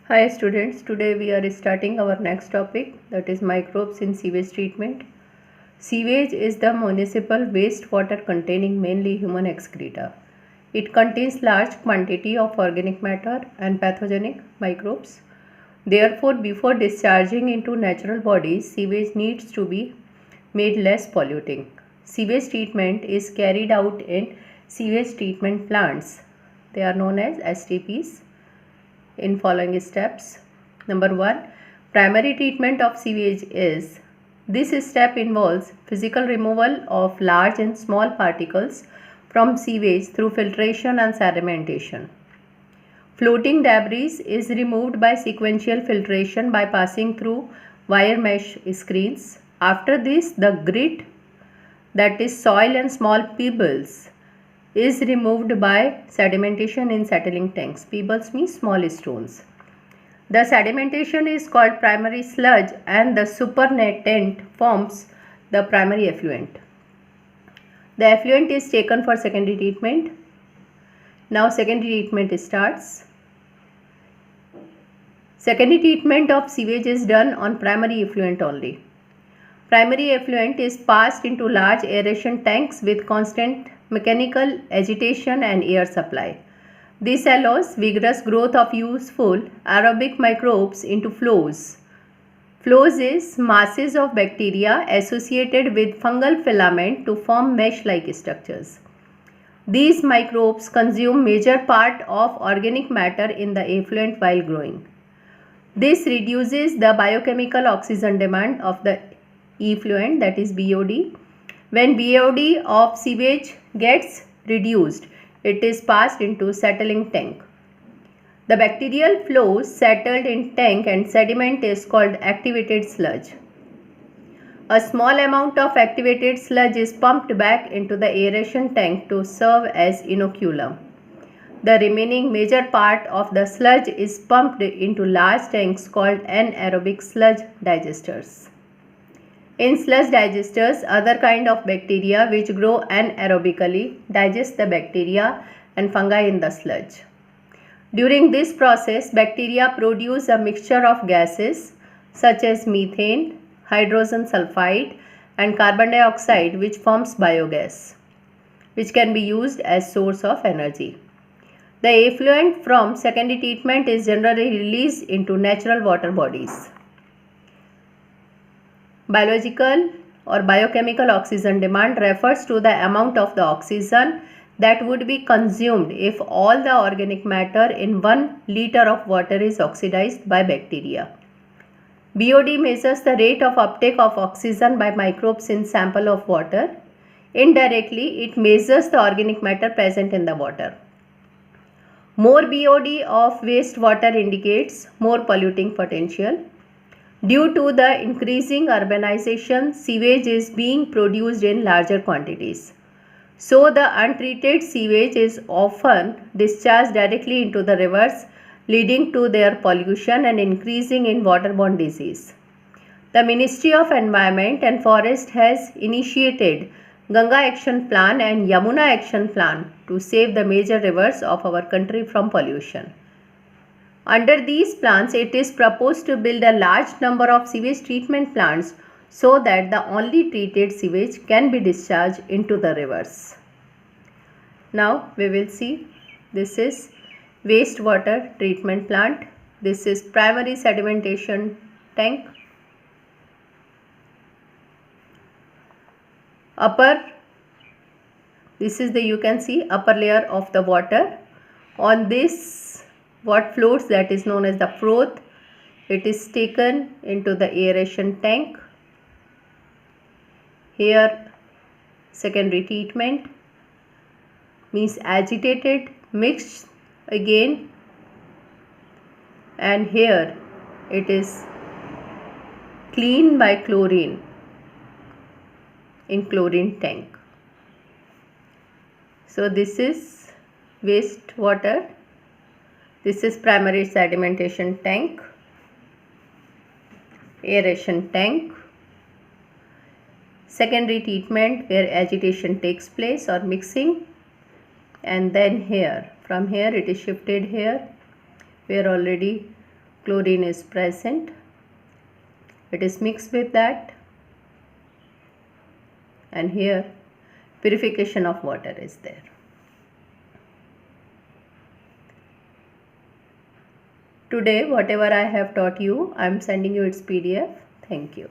Hi students, today we are starting our next topic, that is microbes in sewage treatment. Sewage is the municipal wastewater containing mainly human excreta. It contains large quantity of organic matter and pathogenic microbes. Therefore, before discharging into natural bodies, sewage needs to be made less polluting. Sewage treatment is carried out in sewage treatment plants. They are known as STPs in following steps. Number 1, primary treatment of sewage is. This step involves physical removal of large and small particles from sewage through filtration and sedimentation. Floating debris is removed by sequential filtration by passing through wire mesh screens. After this, the grit, that is soil and small pebbles, is removed by sedimentation in settling tanks. Pebbles means small stones. The sedimentation is called primary sludge and the supernatant forms the primary effluent. The effluent is taken for secondary treatment. Now secondary treatment starts. Secondary treatment of sewage is done on primary effluent only. Primary effluent is passed into large aeration tanks with constant mechanical agitation and air supply. This allows vigorous growth of useful aerobic microbes into flows. Flows is masses of bacteria associated with fungal filament to form mesh-like structures. These microbes consume major part of organic matter in the effluent while growing. This reduces the biochemical oxygen demand of the effluent, that is BOD. When BOD of sewage gets reduced, it is passed into settling tank. The bacterial flows settled in tank and sediment is called activated sludge. A small amount of activated sludge is pumped back into the aeration tank to serve as inoculum. The remaining major part of the sludge is pumped into large tanks called anaerobic sludge digesters. In sludge digesters, other kind of bacteria which grow anaerobically digest the bacteria and fungi in the sludge. During this process, bacteria produce a mixture of gases such as methane, hydrogen sulfide and carbon dioxide, which forms biogas, which can be used as source of energy. The effluent from secondary treatment is generally released into natural water bodies. Biological or biochemical oxygen demand refers to the amount of the oxygen that would be consumed if all the organic matter in 1 liter of water is oxidized by bacteria. BOD measures the rate of uptake of oxygen by microbes in sample of water. Indirectly, it measures the organic matter present in the water. More BOD of wastewater indicates more polluting potential. Due to the increasing urbanization, sewage is being produced in larger quantities. So, the untreated sewage is often discharged directly into the rivers, leading to their pollution and increasing in waterborne disease. The Ministry of Environment and Forest has initiated Ganga Action Plan and Yamuna Action Plan to save the major rivers of our country from pollution. Under these plans, it is proposed to build a large number of sewage treatment plants so that the only treated sewage can be discharged into the rivers. Now we will see, this is wastewater treatment plant. This is primary sedimentation tank. This is the, you can see, upper layer of the water. On this, what floats, that is known as the froth. It is taken into the aeration tank. Here secondary treatment means agitated, mixed again, and here it is cleaned by chlorine in chlorine tank. So this is wastewater. This is primary sedimentation tank, aeration tank, secondary treatment where agitation takes place or mixing, and then here, from here it is shifted here where already chlorine is present, it is mixed with that, and here purification of water is there. Today whatever I have taught you, I am sending you its PDF. Thank you.